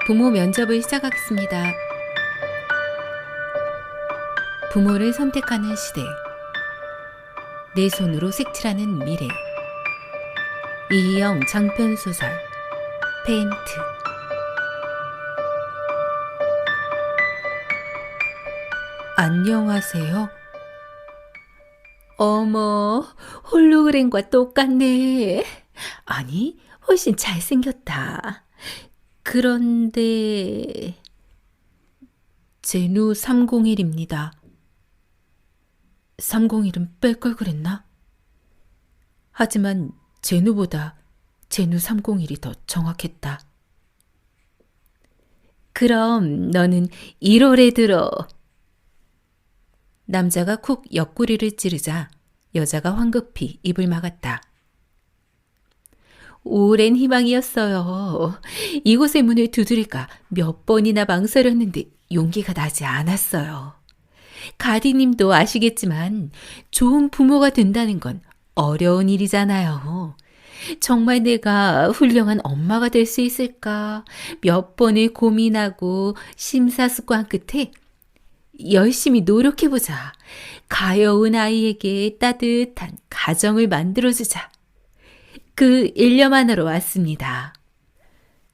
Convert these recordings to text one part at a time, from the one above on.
부모 면접을 시작하겠습니다. 부모를 선택하는 시대. 내 손으로 색칠하는 미래. 이희영 장편소설 페인트. 안녕하세요. 어머, 홀로그램과 똑같네. 아니, 훨씬 잘생겼다. 그런데 제누 301입니다. 301은 뺄 걸 그랬나? 하지만 제누보다 제누 301이 더 정확했다. 그럼 너는 1월에 들어. 남자가 쿡 옆구리를 찌르자 여자가 황급히 입을 막았다. 오랜 희망이었어요. 이곳의 문을 두드릴까 몇 번이나 망설였는데 용기가 나지 않았어요. 가디님도 아시겠지만 좋은 부모가 된다는 건 어려운 일이잖아요. 정말 내가 훌륭한 엄마가 될 수 있을까 몇 번을 고민하고 심사숙고한 끝에 열심히 노력해보자. 가여운 아이에게 따뜻한 가정을 만들어주자. 그 일념하나로 왔습니다.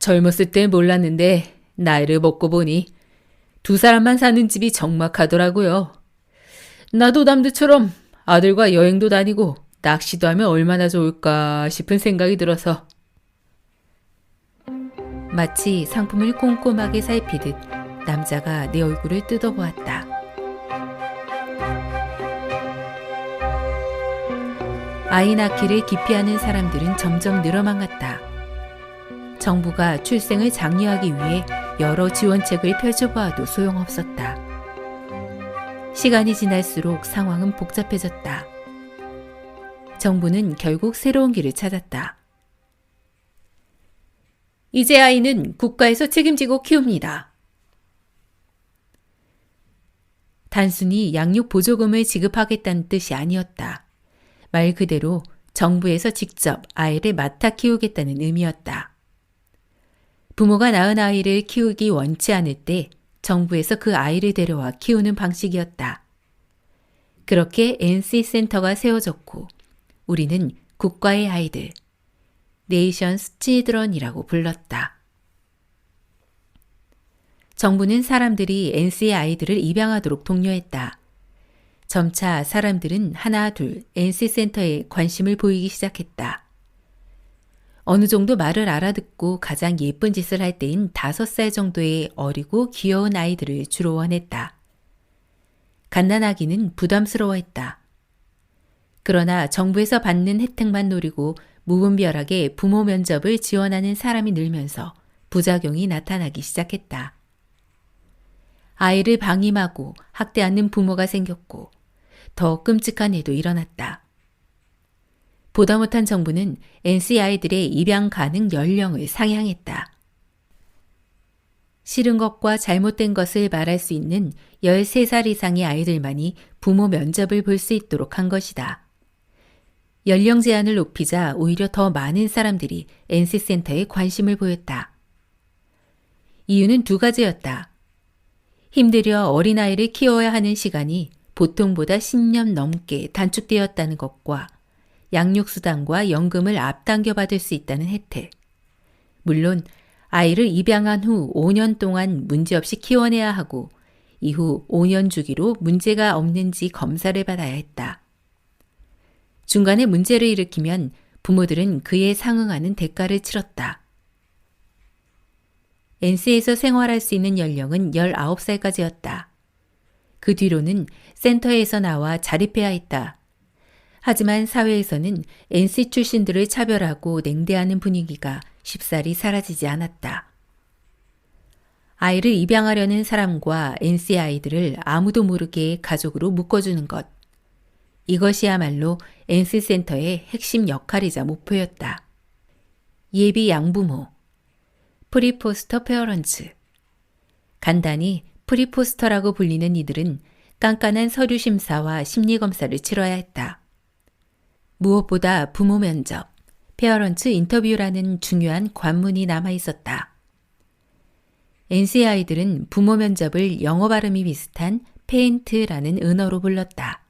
젊었을 때 몰랐는데 나이를 먹고 보니 두 사람만 사는 집이 적막하더라고요. 나도 남들처럼 아들과 여행도 다니고 낚시도 하면 얼마나 좋을까 싶은 생각이 들어서. 마치 상품을 꼼꼼하게 살피듯 남자가 내 얼굴을 뜯어보았다. 아이 낳기를 기피하는 사람들은 점점 늘어만 갔다. 정부가 출생을 장려하기 위해 여러 지원책을 펼쳐보아도 소용없었다. 시간이 지날수록 상황은 복잡해졌다. 정부는 결국 새로운 길을 찾았다. 이제 아이는 국가에서 책임지고 키웁니다. 단순히 양육 보조금을 지급하겠다는 뜻이 아니었다. 말 그대로 정부에서 직접 아이를 맡아 키우겠다는 의미였다. 부모가 낳은 아이를 키우기 원치 않을 때 정부에서 그 아이를 데려와 키우는 방식이었다. 그렇게 NC센터가 세워졌고 우리는 국가의 아이들, 네이션스 칠드런이라고 불렀다. 정부는 사람들이 NC의 아이들을 입양하도록 독려했다. 점차 사람들은 하나 둘 NC센터에 관심을 보이기 시작했다. 어느 정도 말을 알아듣고 가장 예쁜 짓을 할 때인 5살 정도의 어리고 귀여운 아이들을 주로 원했다. 갓난아기는 부담스러워했다. 그러나 정부에서 받는 혜택만 노리고 무분별하게 부모 면접을 지원하는 사람이 늘면서 부작용이 나타나기 시작했다. 아이를 방임하고 학대하는 부모가 생겼고 더 끔찍한 일도 일어났다. 보다 못한 정부는 NC 아이들의 입양 가능 연령을 상향했다. 싫은 것과 잘못된 것을 말할 수 있는 13살 이상의 아이들만이 부모 면접을 볼 수 있도록 한 것이다. 연령 제한을 높이자 오히려 더 많은 사람들이 NC센터에 관심을 보였다. 이유는 두 가지였다. 힘들여 어린아이를 키워야 하는 시간이 보통보다 10년 넘게 단축되었다는 것과 양육수당과 연금을 앞당겨 받을 수 있다는 혜택. 물론 아이를 입양한 후 5년 동안 문제없이 키워내야 하고 이후 5년 주기로 문제가 없는지 검사를 받아야 했다. 중간에 문제를 일으키면 부모들은 그에 상응하는 대가를 치렀다. NC에서 생활할 수 있는 연령은 19살까지였다. 그 뒤로는 센터에서 나와 자립해야 했다. 하지만 사회에서는 NC 출신들을 차별하고 냉대하는 분위기가 쉽사리 사라지지 않았다. 아이를 입양하려는 사람과 NC 아이들을 아무도 모르게 가족으로 묶어주는 것. 이것이야말로 NC센터의 핵심 역할이자 목표였다. 예비 양부모, 프리포스터 페어런츠. 간단히 프리포스터라고 불리는 이들은 깐깐한 서류 심사와 심리검사를 치러야 했다. 무엇보다 부모 면접, 페어런츠 인터뷰라는 중요한 관문이 남아 있었다. NC의 아이들은 부모 면접을 영어 발음이 비슷한 페인트라는 은어로 불렀다.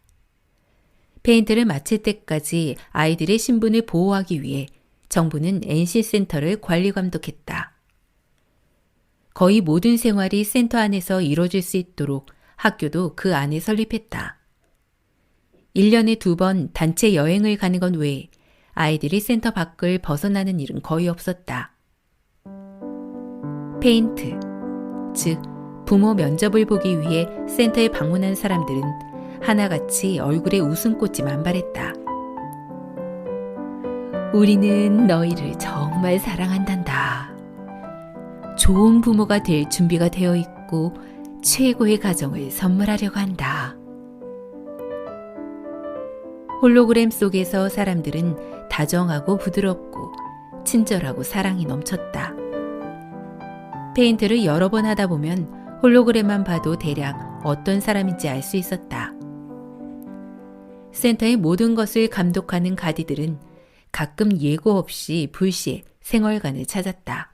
페인트를 마칠 때까지 아이들의 신분을 보호하기 위해 정부는 NC 센터를 관리 감독했다. 거의 모든 생활이 센터 안에서 이루어질 수 있도록 학교도 그 안에 설립했다. 1년에 2번 단체 여행을 가는 것 외에 아이들이 센터 밖을 벗어나는 일은 거의 없었다. 페인트, 즉 부모 면접을 보기 위해 센터에 방문한 사람들은 하나같이 얼굴에 웃음꽃이 만발했다. 우리는 너희를 정말 사랑한단다. 좋은 부모가 될 준비가 되어 있고 최고의 가정을 선물하려고 한다. 홀로그램 속에서 사람들은 다정하고 부드럽고 친절하고 사랑이 넘쳤다. 페인트를 여러 번 하다 보면 홀로그램만 봐도 대략 어떤 사람인지 알 수 있었다. 센터의 모든 것을 감독하는 가디들은 가끔 예고 없이 불시에 생활관을 찾았다.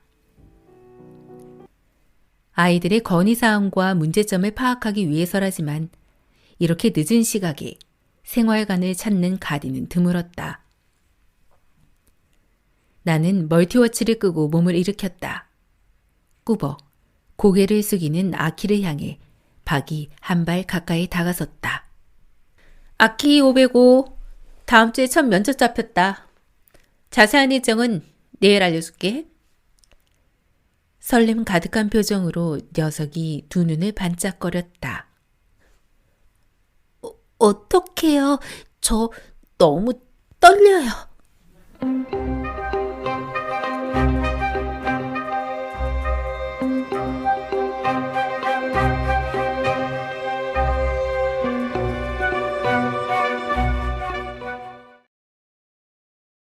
아이들의 건의사항과 문제점을 파악하기 위해서라지만 이렇게 늦은 시각에 생활관을 찾는 가디는 드물었다. 나는 멀티워치를 끄고 몸을 일으켰다. 꾸벅 고개를 숙이는 아키를 향해 박이 한 발 가까이 다가섰다. 아키 505, 다음 주에 첫 면접 잡혔다. 자세한 일정은 내일 알려줄게. 설렘 가득한 표정으로 녀석이 두 눈을 반짝거렸다. 어떡해요? 저 너무 떨려요.